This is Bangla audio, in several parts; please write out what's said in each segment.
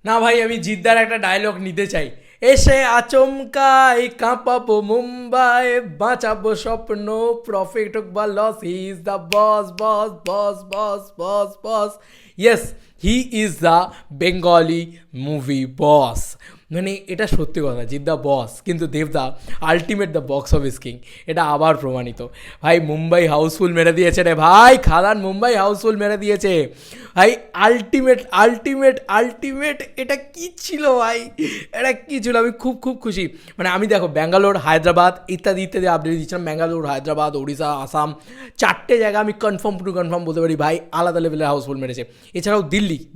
না ভাই, আমি জিদ্দার একটা ডায়লগ নিতে চাই। এসে আচমকাই কাঁপাবো মুম্বাই, বাঁচাবো স্বপ্ন, প্রফিট হোক বা loss, he is the boss boss boss boss boss boss. Yes, he is the Bengali movie boss. মানে এটা সত্যি কথা, জিদ্দা বস, কিন্তু দেবদা ultimate the box office king, এটা আবার প্রমাণিত। ভাই মুম্বাই হাউসফুল মেরে দিয়েছে রে ভাই, খাদান মুম্বাই হাউসফুল মেরে দিয়েছে ভাই। আলটিমেট আলটিমেট আলটিমেট, এটা কি ছিল ভাই, এটা কি ছিল? আমি খুব খুব খুশি। মানে আমি দেখো ব্যাঙ্গালোর, হায়দ্রাবাদ ইত্যাদি ইত্যাদি আপডেট দিচ্ছিলাম। ব্যাঙ্গালোর, হায়দ্রাবাদ, ওড়িশা, আসাম, চারটে জায়গা আমি কনফার্ম টু কনফার্ম বলতে পারি ভাই আলাদা লেভেলের হাউসফুল মেরেছে। এছাড়াও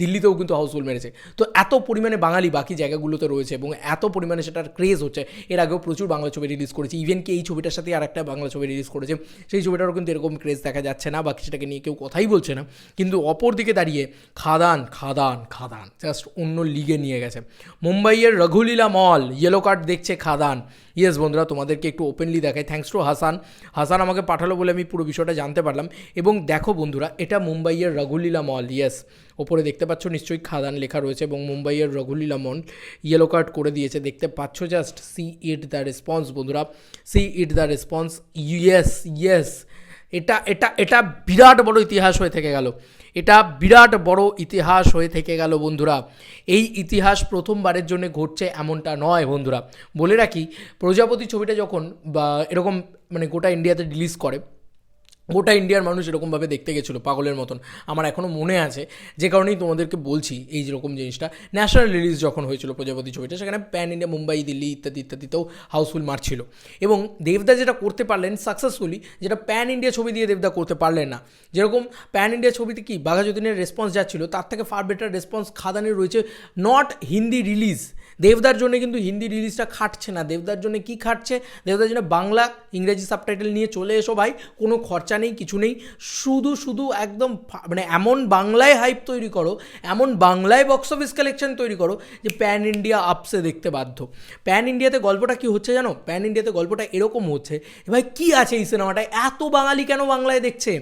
দিল্লিতেও কিন্তু হাউসফুল মেরেছে। তো এত পরিমাণে বাঙালি বাকি জায়গাগুলোতে রয়েছে এবং এত পরিমাণে সেটার ক্রেজ হচ্ছে। এর আগেও প্রচুর বাংলা ছবি রিলিজ করেছে, ইভেন কি এই ছবিটার সাথে আর একটা বাংলা ছবি রিলিজ করেছে, সেই ছবিটারও কিন্তু এরকম ক্রেজ দেখা যাচ্ছে না, বাকি সেটাকে নিয়ে কেউ কথাই বলছে না। কিন্তু অপর দিকে দাঁড়িয়ে খাদান খাদান খাদান জাস্ট অন্য লিগে নিয়ে গেছে। মুম্বাইয়ের রঘুলীলা মল ইয়েলো কার্ড দেখছে খাদান। ইয়েস বন্ধুরা, তোমাদেরকে একটু ওপেনলি দেখাই, থ্যাঙ্কস টু হাসান। হাসান আমাকে পাঠালো বলে আমি পুরো বিষয়টা জানতে পারলাম। এবং দেখো বন্ধুরা, এটা মুম্বাইয়ের রঘুলীলা মল। ইয়েস, ওপরে দেখতে পাচ্ছ নিশ্চয়ই খাদান লেখা রয়েছে এবং মুম্বাইয়ের রঘুলীলা মল ইয়েলো কার্ড করে দিয়েছে, দেখতে পাচ্ছ। Just see it the response বন্ধুরা, see it the response. Yes yes, এটা এটা এটা বিরাট বড় ইতিহাস হয়ে থেকে গেল, এটা বিরাট বড় ইতিহাস হয়ে থেকে গেল বন্ধুরা। এই ইতিহাস প্রথমবারের জন্য ঘটছে এমনটা নয় বন্ধুরা। বলে রাখি, প্রজাপতি ছবিটা যখন বা এরকম মানে গোটা ইন্ডিয়াতে রিলিজ করে, গোটা ইন্ডিয়ার মানুষ এরকমভাবে দেখতে গেছিলো পাগলের মতন, আমার এখনও মনে আছে। যে কারণেই তোমাদেরকে বলছি এই যেরকম জিনিসটা, ন্যাশনাল রিলিজ যখন হয়েছিল প্রজাপতি ছবিটা, সেখানে প্যান ইন্ডিয়া মুম্বাই, দিল্লি ইত্যাদি ইত্যাদিতেও হাউসফুল মারছিল। এবং দেবদা যেটা করতে পারলেন সাকসেসফুলি, যেটা প্যান ইন্ডিয়া ছবি দিয়ে দেবদা করতে পারলেন না। যেরকম প্যান ইন্ডিয়া ছবিতে কি বাঘা যতীনের রেসপন্স যাচ্ছিল, তার থেকে ফার বেটার রেসপন্স খাদানের রয়েছে। নট হিন্দি রিলিজ, দেবদার জন্য কিন্তু হিন্দি রিলিজটা খাটছে না। দেবদার জন্য কি খাটছে? দেবদার জন্য বাংলা ইংরেজি সাবটাইটেল নিয়ে চলে এসো ভাই, কোনো খরচা নেই, কিছু নেই, শুধু শুধু একদম মানে এমন বাংলায় হাইপ তৈরি করো, এমন বাংলায় বক্স অফিস কালেকশন তৈরি করো যে প্যান ইন্ডিয়া আপসে দেখতে বাধ্য। প্যান ইন্ডিয়াতে গল্পটা কি হচ্ছে জানো? প্যান ইন্ডিয়াতে গল্পটা এরকম হচ্ছে, ভাই কী আছে এই সিনেমাটায়, এত বাঙালি কেন বাংলায় দেখছে,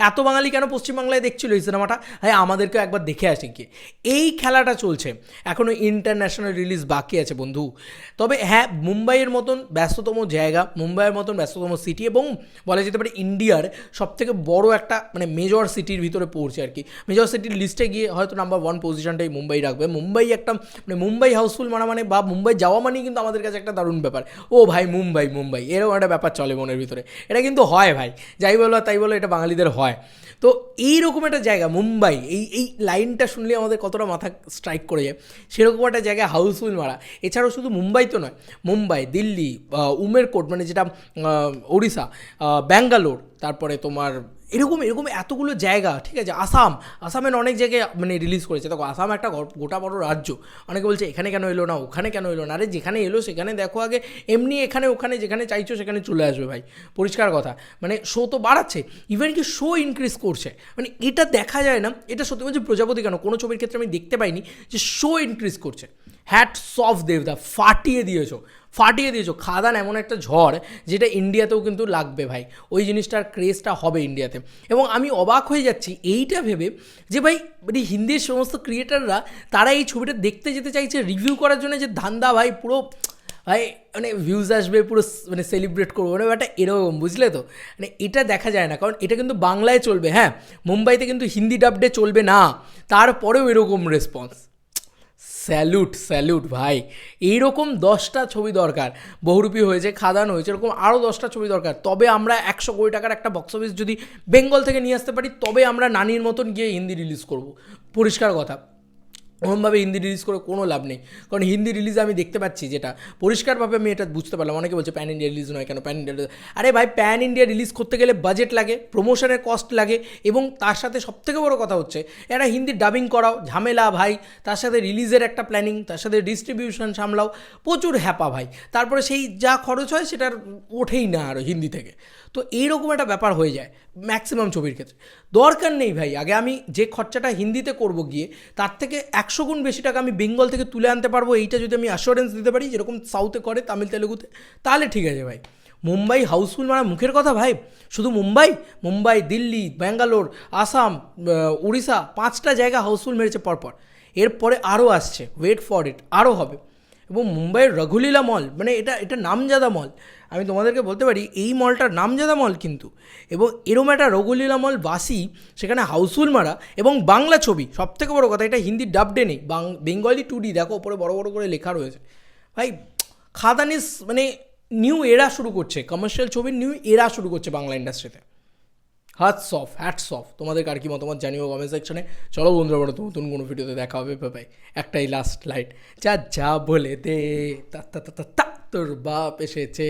এত বাঙালি কেন পশ্চিমবাংলায় দেখছিল এই সিনেমাটা, ভাই আমাদেরকে একবার দেখে আসে গিয়ে। এই খেলাটা চলছে, এখনও ইন্টারন্যাশনাল রিলিজ বাকি আছে বন্ধু। তবে হ্যাঁ, মুম্বাইয়ের মতন ব্যস্ততম জায়গা, মুম্বাইয়ের মতন ব্যস্ততম সিটি এবং বলা যেতে পারে ইন্ডিয়ার সবথেকে বড় একটা মানে মেজর সিটির ভিতরে পড়ছে আর কি। মেজর সিটির লিস্টে গিয়ে হয়তো নাম্বার 1 পজিশনটাই মুম্বাই রাখবে। মুম্বাই একটা মানে মুম্বাই হাউসফুল মানা মানে বা মুম্বাই যাওয়া মানেই কিন্তু আমাদের কাছে একটা দারুণ ব্যাপার। ও ভাই মুম্বাই মুম্বাই এরকম একটা ব্যাপার চলে মনের ভিতরে, এটা কিন্তু হয় ভাই, যাই বলো তাই বলো, এটা বাঙালিদের হয়। তো এইরকম একটা জায়গা মুম্বাই, এই এই লাইনটা শুনলে আমাদের কতটা মাথা স্ট্রাইক করে যায়, সেরকম একটা জায়গায় হাউসফুল মারা। এছাড়াও শুধু মুম্বাই তো নয়, মুম্বাই, দিল্লি, উমেরকোট মানে যেটা ওড়িশা, ব্যাঙ্গালোর, তারপরে তোমার এরকম এরকম এতগুলো জায়গা, ঠিক আছে, আসামের অনেক জায়গায় মানে রিলিজ করেছে। দেখো আসাম একটা গোটা বড় রাজ্য, অনেকে বলছে এখানে কেন এলো না, ওখানে কেন এলো না, আরে যেখানে এলো সেখানে দেখো আগে, এমনি এখানে ওখানে যেখানে চাইছো সেখানে চলে আসবে ভাই, পরিষ্কার কথা। মানে শো তো বাড়াচ্ছে, ইভেন কি শো ইনক্রিজ করছে, মানে এটা দেখা যায় না। এটা সত্যি বলছি, প্রজাপতি কেন কোনো ছবির ক্ষেত্রে আমি দেখতে পাইনি যে শো ইনক্রিজ করছে। হ্যাটস অফ দেবদা, ফাটিয়ে দিয়েছো, ফাটিয়ে দিয়েছো। খাদান এমন একটা ঝড় যেটা ইন্ডিয়াতেও কিন্তু লাগবে ভাই, ওই জিনিসটার ক্রেজটা হবে ইন্ডিয়াতে। এবং আমি অবাক হয়ে যাচ্ছি এইটা ভেবে যে ভাই মানে হিন্দির সমস্ত ক্রিয়েটাররা তারা এই ছবিটা দেখতে যেতে চাইছে রিভিউ করার জন্য, যে ধান্দা ভাই পুরো ভাই মানে ভিউজ আসবে পুরো মানে সেলিব্রেট করবো মানে ব্যাপারটা এরকম, বুঝলে তো? মানে এটা দেখা যায় না, কারণ এটা কিন্তু বাংলায় চলবে, হ্যাঁ মুম্বাইতে কিন্তু হিন্দি ডাবডে চলবে না, তারপরেও এরকম রেসপন্স। স্যালুট স্যালুট ভাই, এইরকম 10টা ছবি দরকার। বহুরূপী হয়েছে, খাদান হয়েছে, এরকম আরও 10টা ছবি দরকার, তবে আমরা 100 কোটি টাকার একটা বক্স অফিস যদি বেঙ্গল থেকে নিয়ে আসতে পারি, তবে আমরা নানির মতন গিয়ে হিন্দি রিলিজ করব, পরিষ্কার কথা। ওরমভাবে হিন্দি রিলিজ করে কোনো লাভ নেই, কারণ হিন্দি রিলিজে আমি দেখতে পাচ্ছি, যেটা পরিষ্কারভাবে আমি এটা বুঝতে পারলাম, অনেকে বলছে প্যান ইন্ডিয়া রিলিজ নয় কেন, প্যান ইন্ডিয়া, আরে ভাই প্যান ইন্ডিয়া রিলিজ করতে গেলে বাজেট লাগে, প্রমোশনের কস্ট লাগে, এবং তার সাথে সবথেকে বড় কথা হচ্ছে একটা হিন্দি ডাবিং করাও ঝামেলা ভাই, তার সাথে রিলিজের একটা প্ল্যানিং, তার সাথে ডিস্ট্রিবিউশন সামলাও, প্রচুর হ্যাপা ভাই, তারপরে সেই যা খরচ হয় সেটার ওঠেই না আরও হিন্দি থেকে। তো এইরকম একটা ব্যাপার হয়ে যায় ম্যাক্সিমাম ছবির ক্ষেত্রে। দরকার নেই ভাই, আগে আমি যে খরচাটা হিন্দিতে করব গিয়ে, তার থেকে 100 গুণ বেশি টাকা আমি বেঙ্গল থেকে তুলে আনতে পারবো, এইটা যদি আমি অ্যাসুরেন্স দিতে পারি, যেরকম সাউথে করে তামিল তেলেগুতে, তাহলে ঠিক আছে ভাই। মুম্বাই হাউসফুল মানে মুখের কথা ভাই, শুধু মুম্বাই, মুম্বাই, দিল্লি, ব্যাঙ্গালোর, আসাম, উড়িষ্যা, 5টা জায়গা হাউসফুল মেরেছে পরপর। এরপরে আরও আসছে, ওয়েট ফর ইট, আরও হবে। এবং মুম্বাইয়ের রঘুলীলা মল, মানে এটা নামজাদা মল। আমি তোমাদেরকে বলতে পারি এই মলটার নামজাদা মল কিন্তু। এবং এরম একটা রঘুলীলা মল বাসি, সেখানে হাউসফুল মারা এবং বাংলা ছবি, সবথেকে বড় কথা এটা হিন্দি ডাবডে নেই, বেঙ্গলি 2D, দেখো ওপরে বড় বড় করে লেখা রয়েছে। ভাই খাদানিস মানে নিউ এরা শুরু করছে, কমার্শিয়াল ছবির নিউ এরা শুরু করছে বাংলা ইন্ডাস্ট্রিতে। Hats off. তোমাদের কার কি মতামত জানিও কমেন্ট সেকশনে। চলো বন্ধুরা, বড় তো নতুন কোনো ভিডিওতে দেখা হবে। ভাই একটাই লাস্ট লাইট, যা যা বলে দে তা তা তা তা তা, তোর বাপ এসেছে।